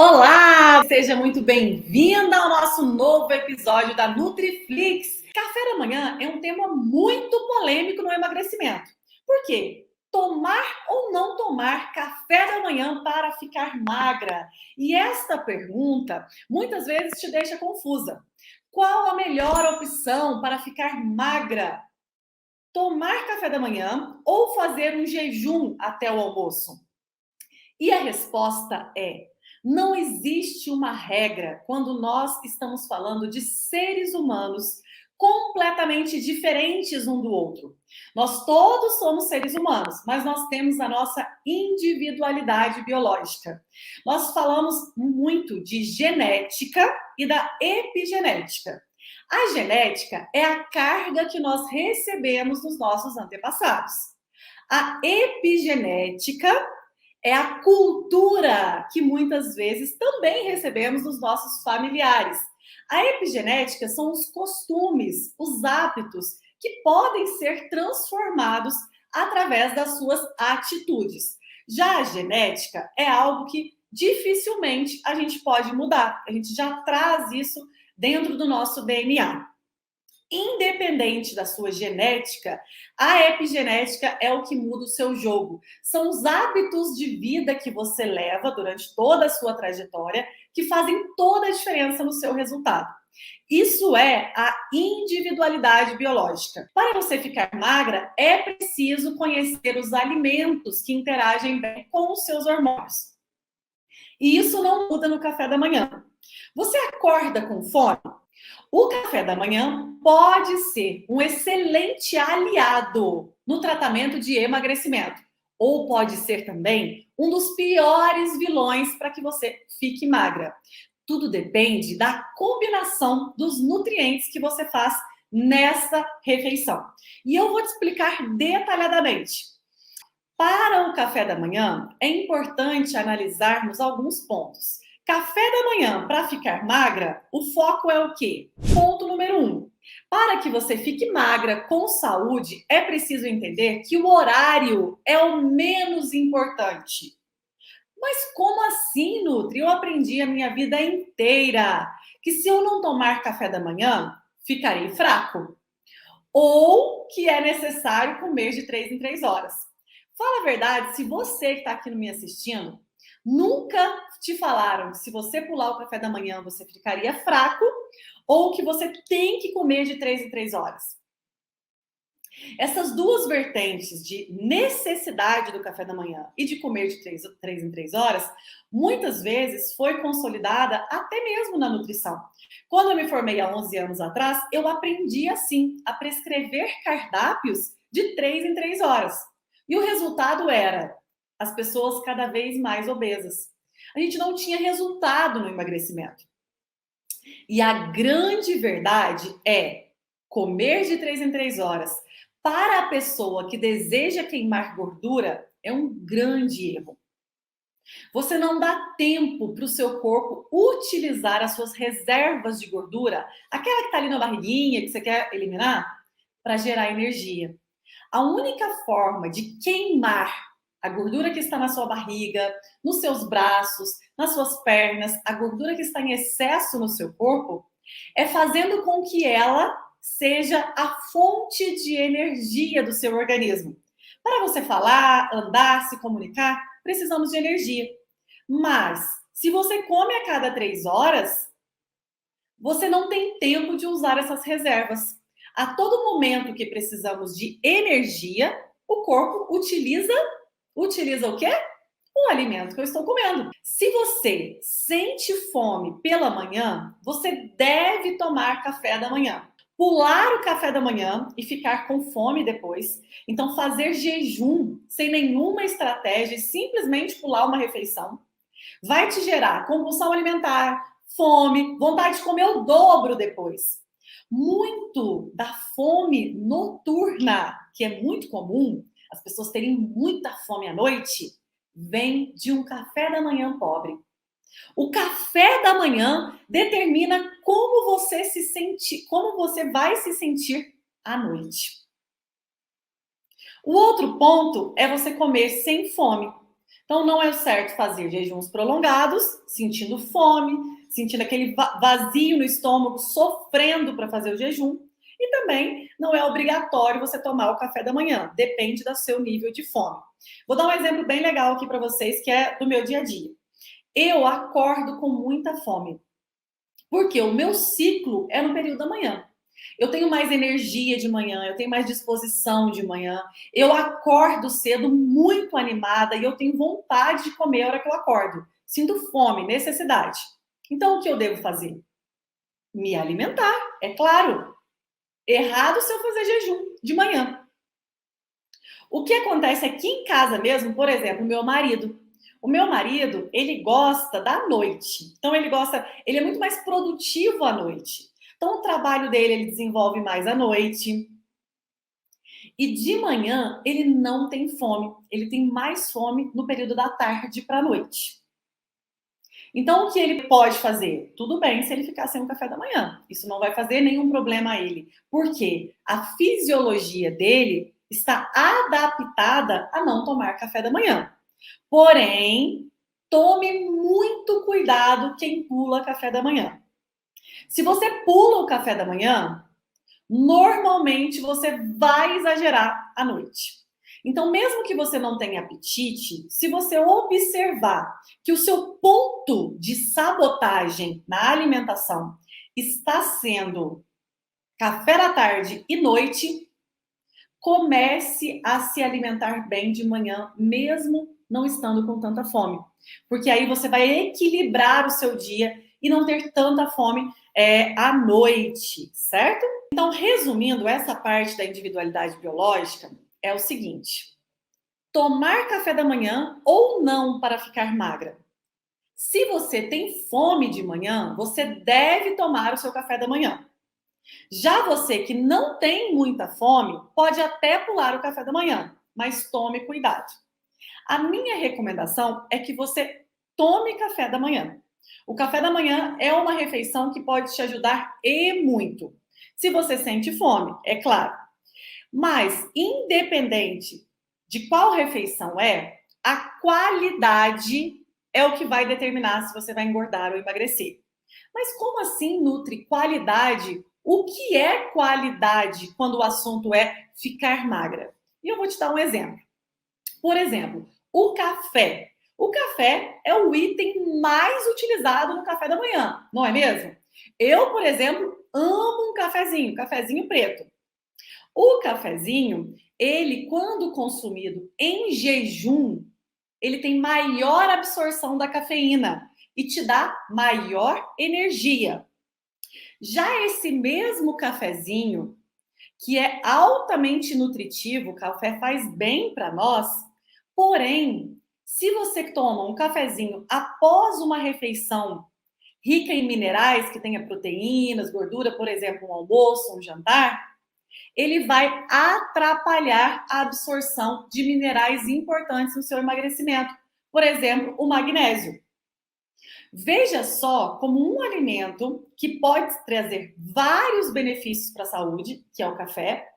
Olá, seja muito bem-vinda ao nosso novo episódio da Nutriflix. Café da manhã é um tema muito polêmico no emagrecimento. Por quê? Tomar ou não tomar café da manhã para ficar magra? E esta pergunta muitas vezes te deixa confusa. Qual a melhor opção para ficar magra? Tomar café da manhã ou fazer um jejum até o almoço? E a resposta é: não existe uma regra quando nós estamos falando de seres humanos completamente diferentes um do outro. Nós todos somos seres humanos, mas nós temos a nossa individualidade biológica. Nós falamos muito de genética e da epigenética. A genética é a carga que nós recebemos dos nossos antepassados. A epigenética é a cultura que muitas vezes também recebemos dos nossos familiares. A epigenética são os costumes, os hábitos que podem ser transformados através das suas atitudes. Já a genética é algo que dificilmente a gente pode mudar. A gente já traz isso dentro do nosso DNA. Independente da sua genética, a epigenética é o que muda o seu jogo. São os hábitos de vida que você leva durante toda a sua trajetória que fazem toda a diferença no seu resultado. Isso é a individualidade biológica. Para você ficar magra, é preciso conhecer os alimentos que interagem bem com os seus hormônios. E isso não muda no café da manhã. Você acorda com fome? O café da manhã pode ser um excelente aliado no tratamento de emagrecimento, ou pode ser também um dos piores vilões para que você fique magra. Tudo depende da combinação dos nutrientes que você faz nessa refeição. E eu vou te explicar detalhadamente. Para o café da manhã, é importante analisarmos alguns pontos. Café da manhã para ficar magra, o foco é o quê? Ponto número 1. Para que você fique magra com saúde, é preciso entender que o horário é o menos importante. Mas como assim, Nutri? Eu aprendi a minha vida inteira que se eu não tomar café da manhã, ficarei fraco. Ou que é necessário comer de 3 em 3 horas. Fala a verdade, se você que está aqui me assistindo, nunca te falaram que se você pular o café da manhã você ficaria fraco ou que você tem que comer de 3 em 3 horas. Essas duas vertentes de necessidade do café da manhã e de comer de 3 em 3 horas, muitas vezes foi consolidada até mesmo na nutrição. Quando eu me formei há 11 anos atrás, eu aprendi assim a prescrever cardápios de 3 em 3 horas. E o resultado era as pessoas cada vez mais obesas. A gente não tinha resultado no emagrecimento. E a grande verdade é comer de 3 em 3 horas para a pessoa que deseja queimar gordura é um grande erro. Você não dá tempo para o seu corpo utilizar as suas reservas de gordura, aquela que está ali na barriguinha, que você quer eliminar, para gerar energia. A única forma de queimar a gordura que está na sua barriga, nos seus braços, nas suas pernas, a gordura que está em excesso no seu corpo, é fazendo com que ela seja a fonte de energia do seu organismo. Para você falar, andar, se comunicar, precisamos de energia. Mas, se você come a cada 3 horas, você não tem tempo de usar essas reservas. A todo momento que precisamos de energia, o corpo utiliza o quê? O alimento que eu estou comendo. Se você sente fome pela manhã, você deve tomar café da manhã. Pular o café da manhã e ficar com fome depois. Então, fazer jejum sem nenhuma estratégia, simplesmente pular uma refeição, vai te gerar compulsão alimentar, fome, vontade de comer o dobro depois. Muito da fome noturna, que é muito comum, as pessoas terem muita fome à noite, vem de um café da manhã pobre. O café da manhã determina como você se sente, como você vai se sentir à noite. O outro ponto é você comer sem fome. Então, não é certo fazer jejuns prolongados, sentindo fome, sentindo aquele vazio no estômago, sofrendo para fazer o jejum. E também não é obrigatório você tomar o café da manhã, depende do seu nível de fome. Vou dar um exemplo bem legal aqui para vocês, que é do meu dia a dia. Eu acordo com muita fome, porque o meu ciclo é no período da manhã. Eu tenho mais energia de manhã, eu tenho mais disposição de manhã, eu acordo cedo muito animada e eu tenho vontade de comer a hora que eu acordo. Sinto fome, necessidade. Então, o que eu devo fazer? Me alimentar, é claro. Errado se eu fazer jejum de manhã. O que acontece aqui em casa mesmo, por exemplo, o meu marido. O meu marido, ele gosta da noite. Então, ele é muito mais produtivo à noite. Então, o trabalho dele, ele desenvolve mais à noite. E de manhã, ele não tem fome. Ele tem mais fome no período da tarde para a noite. Então, o que ele pode fazer? Tudo bem se ele ficar sem o café da manhã. Isso não vai fazer nenhum problema a ele. Porque a fisiologia dele está adaptada a não tomar café da manhã. Porém, tome muito cuidado quem pula café da manhã. Se você pula o café da manhã, normalmente você vai exagerar à noite. Então, mesmo que você não tenha apetite, se você observar que o seu ponto de sabotagem na alimentação está sendo café da tarde e noite, comece a se alimentar bem de manhã, mesmo não estando com tanta fome. Porque aí você vai equilibrar o seu dia e não ter tanta fome à noite, certo? Então, resumindo, essa parte da individualidade biológica é o seguinte: tomar café da manhã ou não para ficar magra. Se você tem fome de manhã, você deve tomar o seu café da manhã. Já você que não tem muita fome, pode até pular o café da manhã, mas tome cuidado. A minha recomendação é que você tome café da manhã. O café da manhã é uma refeição que pode te ajudar e muito. Se você sente fome, é claro. Mas, independente de qual refeição a qualidade é o que vai determinar se você vai engordar ou emagrecer. Mas como assim, Nutri, qualidade? O que é qualidade quando o assunto é ficar magra? E eu vou te dar um exemplo. Por exemplo, o café. O café é o item mais utilizado no café da manhã, não é mesmo? Eu, por exemplo, amo um cafezinho preto. O cafezinho, ele, quando consumido em jejum, ele tem maior absorção da cafeína e te dá maior energia. Já esse mesmo cafezinho, que é altamente nutritivo, o café faz bem para nós, porém, se você toma um cafezinho após uma refeição rica em minerais, que tenha proteínas, gordura, por exemplo, um almoço, um jantar, ele vai atrapalhar a absorção de minerais importantes no seu emagrecimento. Por exemplo, o magnésio. Veja só como um alimento que pode trazer vários benefícios para a saúde, que é o café,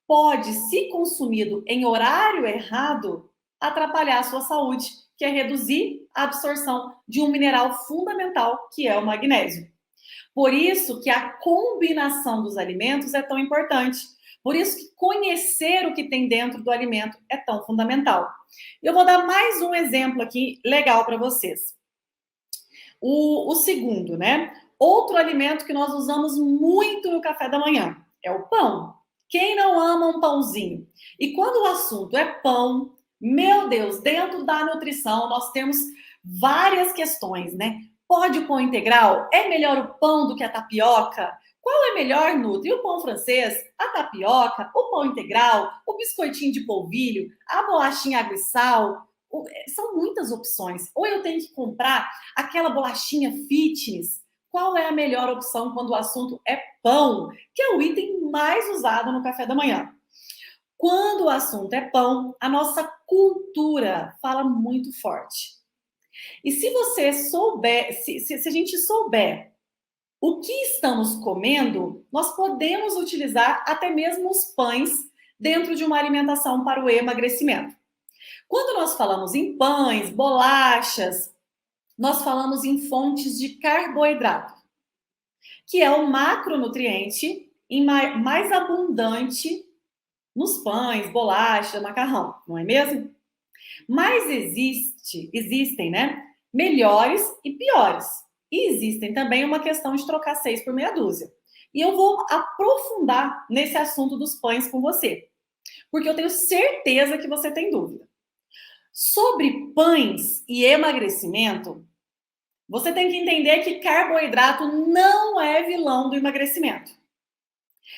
pode, se consumido em horário errado, atrapalhar a sua saúde, que é reduzir a absorção de um mineral fundamental, que é o magnésio. Por isso que a combinação dos alimentos é tão importante. Por isso que conhecer o que tem dentro do alimento é tão fundamental. Eu vou dar mais um exemplo aqui legal para vocês. O segundo, né? Outro alimento que nós usamos muito no café da manhã é o pão. Quem não ama um pãozinho? E quando o assunto é pão, meu Deus, dentro da nutrição nós temos várias questões, né? Pode o pão integral? É melhor o pão do que a tapioca? Qual é melhor, Nutri? O pão francês, a tapioca, o pão integral, o biscoitinho de polvilho, a bolachinha água e sal? São muitas opções. Ou eu tenho que comprar aquela bolachinha fitness. Qual é a melhor opção quando o assunto é pão, que é o item mais usado no café da manhã? Quando o assunto é pão, a nossa cultura fala muito forte. E se você souber, se a gente souber o que estamos comendo, nós podemos utilizar até mesmo os pães dentro de uma alimentação para o emagrecimento. Quando nós falamos em pães, bolachas, nós falamos em fontes de carboidrato, que é o macronutriente mais abundante nos pães, bolachas, macarrão, não é mesmo? Mas existem, né, melhores e piores. E existem também uma questão de trocar 6 por meia dúzia. E eu vou aprofundar nesse assunto dos pães com você, porque eu tenho certeza que você tem dúvida. Sobre pães e emagrecimento, você tem que entender que carboidrato não é vilão do emagrecimento.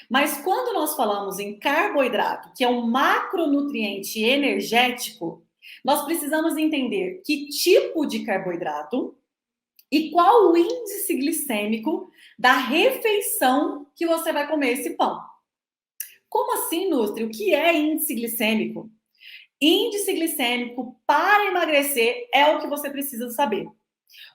Mas quando nós falamos em carboidrato, que é um macronutriente energético, nós precisamos entender que tipo de carboidrato e qual o índice glicêmico da refeição que você vai comer esse pão. Como assim, Nutri? O que é índice glicêmico? Índice glicêmico para emagrecer é o que você precisa saber.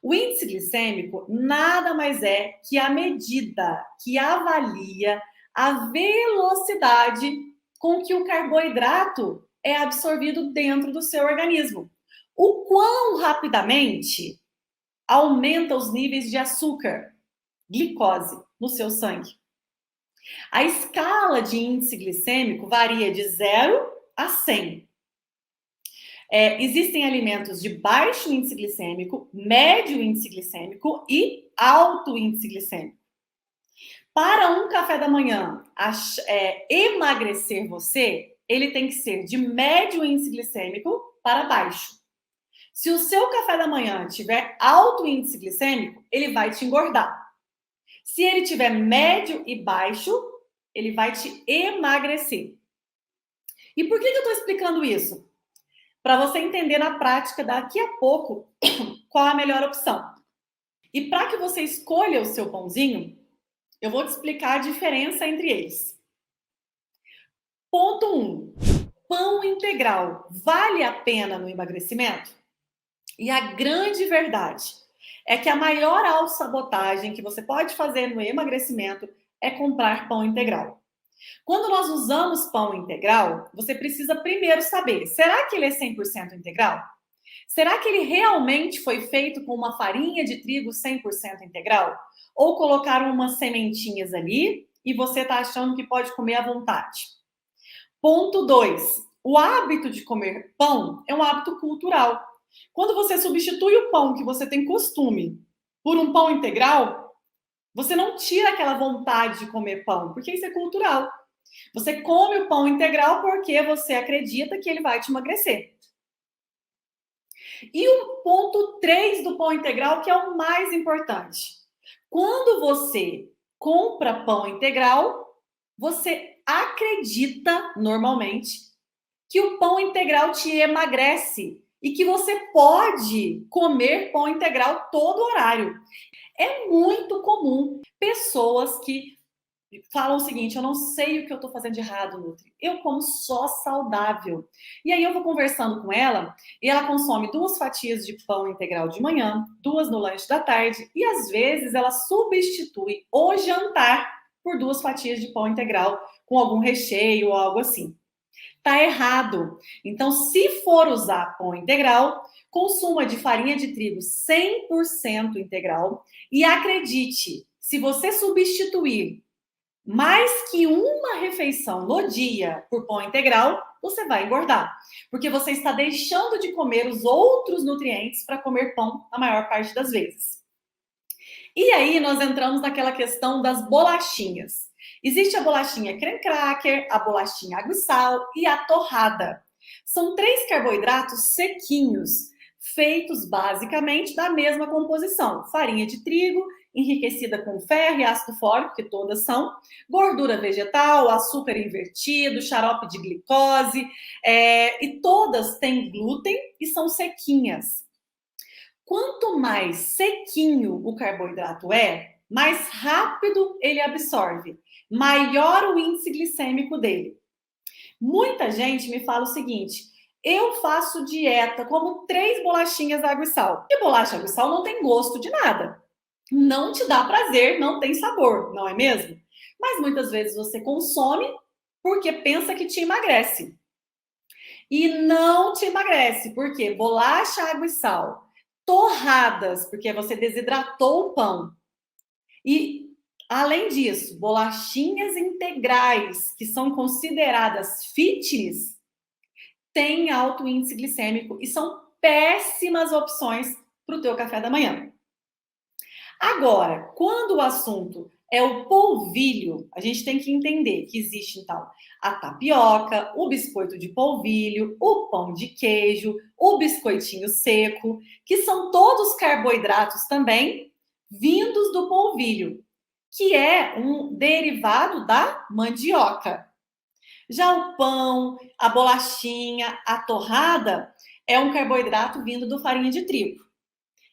O índice glicêmico nada mais é que a medida que avalia a velocidade com que o carboidrato é absorvido dentro do seu organismo. O quão rapidamente aumenta os níveis de açúcar, glicose, no seu sangue. A escala de índice glicêmico varia de 0 a 100. Existem alimentos de baixo índice glicêmico, médio índice glicêmico e alto índice glicêmico. Para um café da manhã emagrecer você, ele tem que ser de médio índice glicêmico para baixo. Se o seu café da manhã tiver alto índice glicêmico, ele vai te engordar. Se ele tiver médio e baixo, ele vai te emagrecer. E por que eu estou explicando isso? Para você entender na prática daqui a pouco qual a melhor opção. E para que você escolha o seu pãozinho, eu vou te explicar a diferença entre eles. Ponto 1. Pão integral vale a pena no emagrecimento? E a grande verdade é que a maior autossabotagem que você pode fazer no emagrecimento é comprar pão integral. Quando nós usamos pão integral, você precisa primeiro saber, será que ele é 100% integral? Será que ele realmente foi feito com uma farinha de trigo 100% integral? Ou colocaram umas sementinhas ali e você está achando que pode comer à vontade? Ponto 2. O hábito de comer pão é um hábito cultural. Quando você substitui o pão que você tem costume por um pão integral, você não tira aquela vontade de comer pão, porque isso é cultural. Você come o pão integral porque você acredita que ele vai te emagrecer. E o ponto 3 do pão integral, que é o mais importante. Quando você compra pão integral, você acredita, normalmente, que o pão integral te emagrece e que você pode comer pão integral todo horário. É muito comum pessoas que falam o seguinte: eu não sei o que eu estou fazendo de errado, Nutri. Eu como só saudável. E aí eu vou conversando com ela e ela consome 2 fatias de pão integral de manhã, 2 no lanche da tarde e às vezes ela substitui o jantar por 2 fatias de pão integral com algum recheio ou algo assim. Tá errado. Então, se for usar pão integral, consuma de farinha de trigo 100% integral e acredite, se você substituir mais que uma refeição no dia por pão integral, você vai engordar. Porque você está deixando de comer os outros nutrientes para comer pão na maior parte das vezes. E aí nós entramos naquela questão das bolachinhas. Existe a bolachinha creme cracker, a bolachinha água e sal e a torrada. São 3 carboidratos sequinhos, feitos basicamente da mesma composição. Farinha de trigo, enriquecida com ferro e ácido fólico, que todas são, gordura vegetal, açúcar invertido, xarope de glicose, e todas têm glúten e são sequinhas. Quanto mais sequinho o carboidrato mais rápido ele absorve, maior o índice glicêmico dele. Muita gente me fala o seguinte: eu faço dieta, como 3 bolachinhas água e sal. E bolacha água e sal não tem gosto de nada. Não te dá prazer, não tem sabor, não é mesmo? Mas muitas vezes você consome porque pensa que te emagrece. E não te emagrece, porque bolacha, água e sal, torradas, porque você desidratou o pão. E, além disso, bolachinhas integrais, que são consideradas fitness, têm alto índice glicêmico e são péssimas opções para o teu café da manhã. Agora, quando o assunto é o polvilho, a gente tem que entender que existe, então, a tapioca, o biscoito de polvilho, o pão de queijo, o biscoitinho seco, que são todos carboidratos também vindos do polvilho, que é um derivado da mandioca. Já o pão, a bolachinha, a torrada é um carboidrato vindo do farinha de trigo.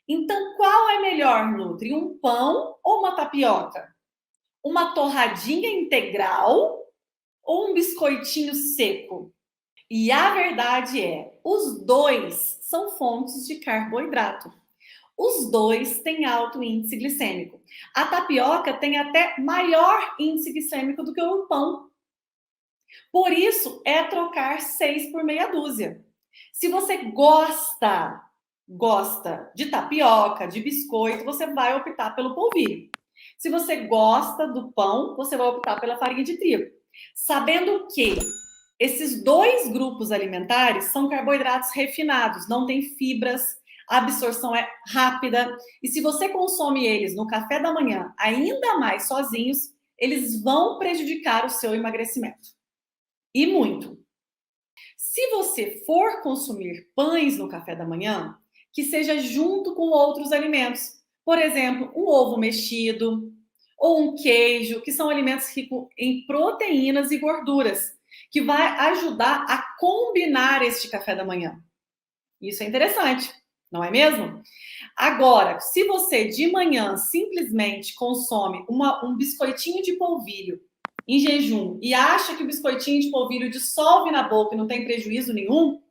Então, qual é melhor, Nutri? Um pão ou uma tapioca? Uma torradinha integral ou um biscoitinho seco? E a verdade é, os dois são fontes de carboidrato. Os dois têm alto índice glicêmico. A tapioca tem até maior índice glicêmico do que o pão. Por isso, é trocar 6 por meia dúzia. Se você gosta de tapioca, de biscoito, você vai optar pelo polvilho. Se você gosta do pão, você vai optar pela farinha de trigo. Sabendo que esses dois grupos alimentares são carboidratos refinados, não tem fibras, a absorção é rápida. E se você consome eles no café da manhã, ainda mais sozinhos, eles vão prejudicar o seu emagrecimento. E muito. Se você for consumir pães no café da manhã, que seja junto com outros alimentos. Por exemplo, um ovo mexido ou um queijo, que são alimentos ricos em proteínas e gorduras, que vai ajudar a combinar este café da manhã. Isso é interessante, não é mesmo? Agora, se você de manhã simplesmente consome um biscoitinho de polvilho em jejum e acha que o biscoitinho de polvilho dissolve na boca e não tem prejuízo nenhum,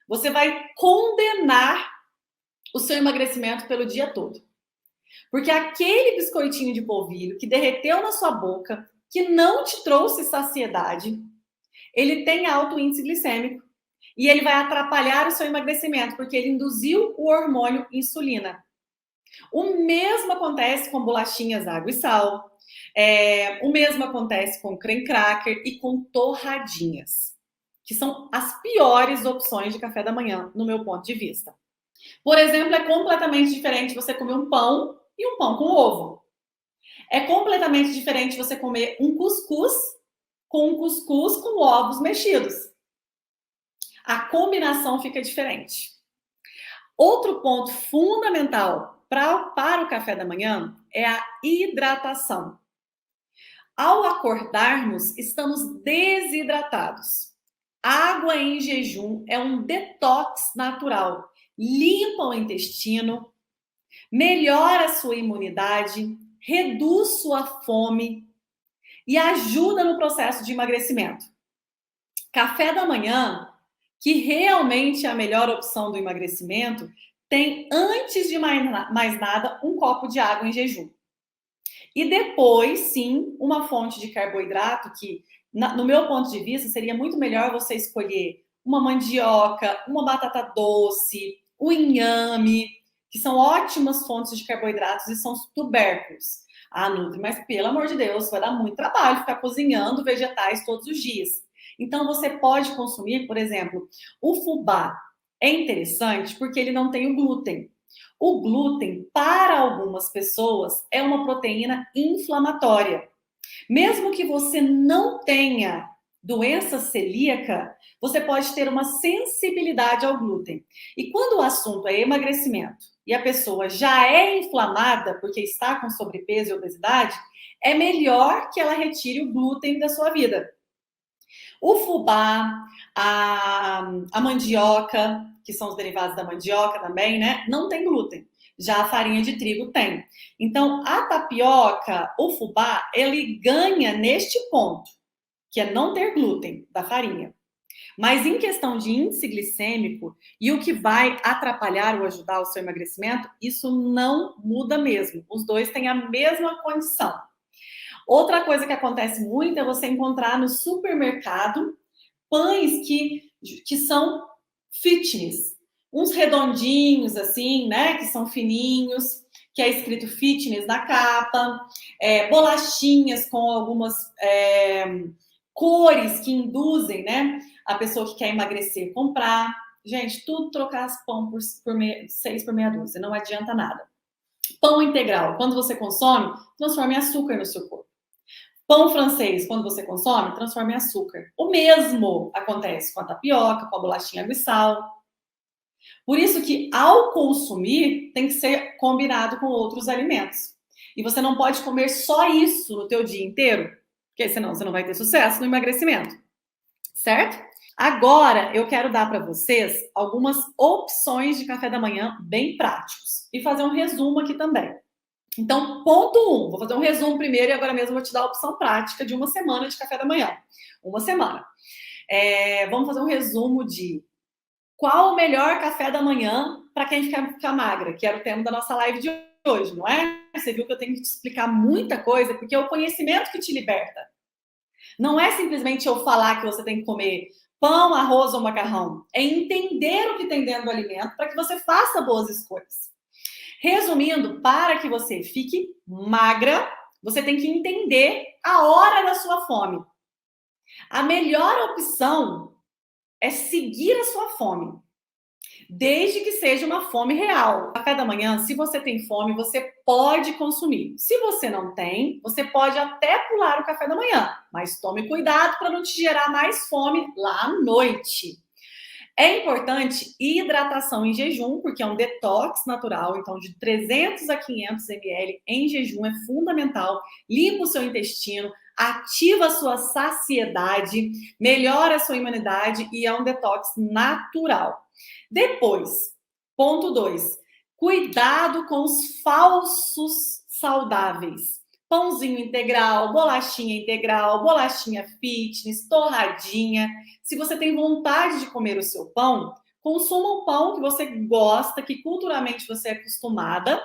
você vai condenar o seu emagrecimento pelo dia todo. Porque aquele biscoitinho de polvilho que derreteu na sua boca, que não te trouxe saciedade, ele tem alto índice glicêmico e ele vai atrapalhar o seu emagrecimento, porque ele induziu o hormônio insulina. O mesmo acontece com bolachinhas, água e sal. O mesmo acontece com creme cracker e com torradinhas, que são as piores opções de café da manhã, no meu ponto de vista. Por exemplo, é completamente diferente você comer um pão e um pão com ovo. É completamente diferente você comer um cuscuz com ovos mexidos. A combinação fica diferente. Outro ponto fundamental para o café da manhã é a hidratação. Ao acordarmos, estamos desidratados. Água em jejum é um detox natural. Limpa o intestino, melhora a sua imunidade, reduz sua fome e ajuda no processo de emagrecimento. Café da manhã, que realmente é a melhor opção do emagrecimento, tem, antes de mais nada, um copo de água em jejum. E depois, sim, uma fonte de carboidrato que, no meu ponto de vista, seria muito melhor você escolher uma mandioca, uma batata doce, o inhame, que são ótimas fontes de carboidratos e são tubérculos. Ah, Nutri, mas pelo amor de Deus, vai dar muito trabalho ficar cozinhando vegetais todos os dias. Então, você pode consumir, por exemplo, o fubá. É interessante porque ele não tem o glúten. O glúten, para algumas pessoas, é uma proteína inflamatória. Mesmo que você não tenha doença celíaca, você pode ter uma sensibilidade ao glúten. E quando o assunto é emagrecimento e a pessoa já é inflamada porque está com sobrepeso e obesidade, é melhor que ela retire o glúten da sua vida. O fubá, a mandioca, que são os derivados da mandioca também, né? Não tem glúten. Já a farinha de trigo tem. Então, a tapioca, o fubá, ele ganha neste ponto, que é não ter glúten da farinha. Mas em questão de índice glicêmico e o que vai atrapalhar ou ajudar o seu emagrecimento, isso não muda mesmo. Os dois têm a mesma condição. Outra coisa que acontece muito é você encontrar no supermercado pães que que são fitness. Uns redondinhos, assim, né? Que são fininhos, que é escrito fitness na capa. Bolachinhas com algumas cores que induzem, né? A pessoa que quer emagrecer comprar. Gente, tudo trocar pão por 6 por meia dúzia, não adianta nada. Pão integral, quando você consome, transforma em açúcar no seu corpo. Pão francês, quando você consome, transforma em açúcar. O mesmo acontece com a tapioca, com a bolachinha água e sal. Por isso que, ao consumir, tem que ser combinado com outros alimentos. E você não pode comer só isso no teu dia inteiro, porque senão você não vai ter sucesso no emagrecimento. Certo? Agora, eu quero dar para vocês algumas opções de café da manhã bem práticos. E fazer um resumo aqui também. Então, ponto 1. Vou fazer um resumo primeiro e agora mesmo vou te dar a opção prática de uma semana de café da manhã. Uma semana. Vamos fazer um resumo de qual o melhor café da manhã para quem ficar magra, que era o tema da nossa live de hoje, não é? Você viu que eu tenho que te explicar muita coisa, porque é o conhecimento que te liberta. Não é simplesmente eu falar que você tem que comer pão, arroz ou macarrão. É entender o que tem dentro do alimento para que você faça boas escolhas. Resumindo, para que você fique magra, você tem que entender a hora da sua fome. A melhor opção é seguir a sua fome, desde que seja uma fome real. Café da manhã, se você tem fome, você pode consumir. Se você não tem, você pode até pular o café da manhã, mas tome cuidado para não te gerar mais fome lá à noite. É importante hidratação em jejum, porque é um detox natural, então de 300 a 500 ml em jejum é fundamental. Limpa o seu intestino, ativa a sua saciedade, melhora a sua imunidade e é um detox natural. Depois, ponto 2, cuidado com os falsos saudáveis. Pãozinho integral, bolachinha fitness, torradinha. Se você tem vontade de comer o seu pão, consuma um pão que você gosta, que culturalmente você é acostumada,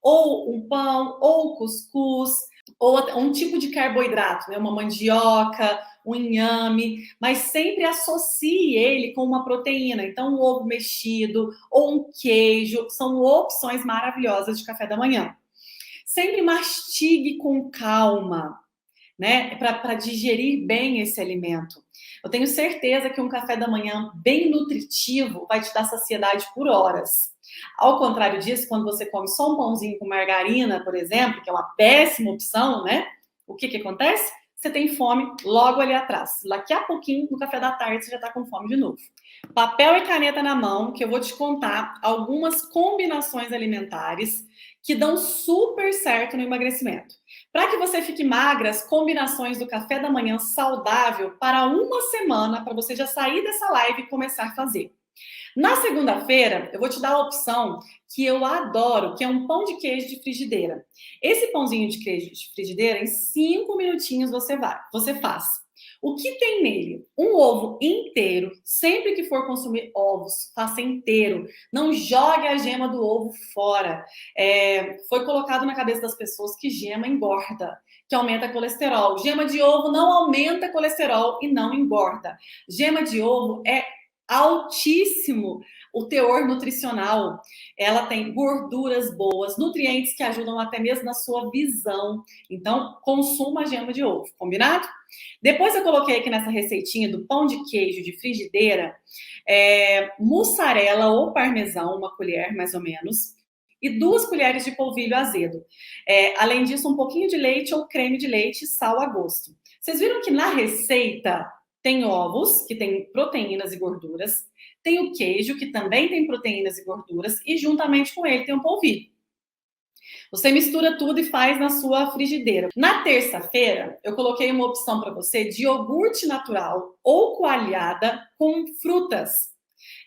ou um pão, ou cuscuz, ou um tipo de carboidrato, né? Uma mandioca, um inhame, mas sempre associe ele com uma proteína. Então, um ovo mexido ou um queijo são opções maravilhosas de café da manhã. Sempre mastigue com calma, né? Para digerir bem esse alimento. Eu tenho certeza que um café da manhã bem nutritivo vai te dar saciedade por horas. Ao contrário disso, quando você come só um pãozinho com margarina, por exemplo, que é uma péssima opção, né? O que acontece? Você tem fome logo ali atrás. Daqui a pouquinho, no café da tarde, você já está com fome de novo. Papel e caneta na mão, que eu vou te contar algumas combinações alimentares que dão super certo no emagrecimento. Para que você fique magra, as combinações do café da manhã saudável para uma semana, para você já sair dessa live e começar a fazer. Na segunda-feira, eu vou te dar a opção que eu adoro, que é um pão de queijo de frigideira. Esse pãozinho de queijo de frigideira, em 5 minutinhos você faz. O que tem nele? Um ovo inteiro. Sempre que for consumir ovos, faça inteiro. Não jogue a gema do ovo fora. Foi colocado na cabeça das pessoas que gema engorda, que aumenta colesterol. Gema de ovo não aumenta colesterol e não engorda. Gema de ovo é altíssimo o teor nutricional. Ela tem gorduras boas, nutrientes que ajudam até mesmo na sua visão. Então, consuma a gema de ovo, combinado? Depois eu coloquei aqui nessa receitinha do pão de queijo de frigideira, mussarela ou parmesão, uma colher mais ou menos, e 2 colheres de polvilho azedo. Além disso, um pouquinho de leite ou creme de leite, sal a gosto. Vocês viram que na receita tem ovos, que tem proteínas e gorduras, tem o queijo, que também tem proteínas e gorduras, e juntamente com ele tem um polvilho. Você mistura tudo e faz na sua frigideira. Na terça-feira, eu coloquei uma opção para você de iogurte natural ou coalhada com frutas.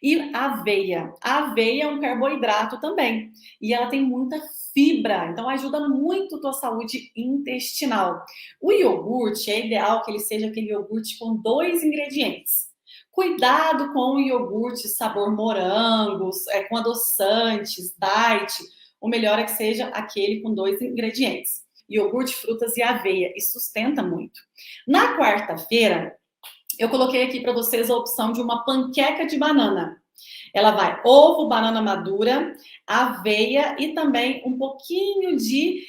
E aveia. A aveia é um carboidrato também. E ela tem muita fibra, então ajuda muito a tua saúde intestinal. O iogurte é ideal que ele seja aquele iogurte com 2 ingredientes. Cuidado com o iogurte sabor morango, com adoçantes, diet. O melhor é que seja aquele com 2 ingredientes. Iogurte, frutas e aveia. E sustenta muito. Na quarta-feira, eu coloquei aqui para vocês a opção de uma panqueca de banana. Ela vai ovo, banana madura, aveia e também um pouquinho de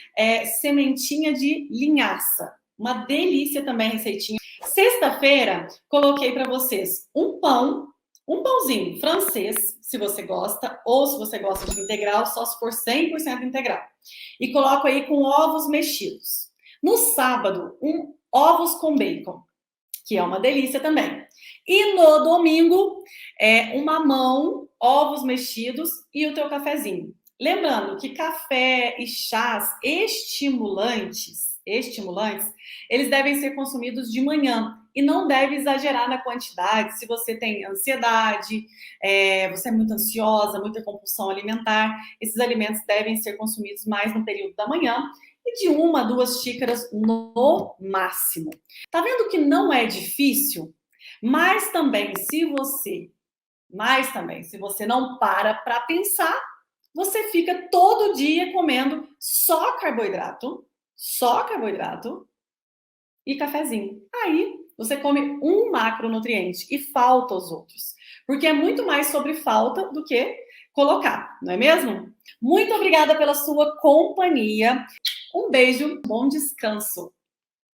sementinha de linhaça. Uma delícia também a receitinha. Sexta-feira, coloquei para vocês um pãozinho francês, se você gosta, ou se você gosta de integral, só se for 100% integral. E coloco aí com ovos mexidos. No sábado, ovos com bacon, que é uma delícia também. E no domingo, um mamão, ovos mexidos e o teu cafezinho. Lembrando que café e chás estimulantes, eles devem ser consumidos de manhã e não deve exagerar na quantidade. Se você tem ansiedade, você é muito ansiosa, muita compulsão alimentar, esses alimentos devem ser consumidos mais no período da manhã e de 1 a 2 xícaras no máximo. Tá vendo que não é difícil? Mas também, se você não para pensar, você fica todo dia comendo só carboidrato e cafezinho. Aí você come um macronutriente e falta os outros. Porque é muito mais sobre falta do que colocar, não é mesmo? Muito obrigada pela sua companhia. Um beijo, bom descanso.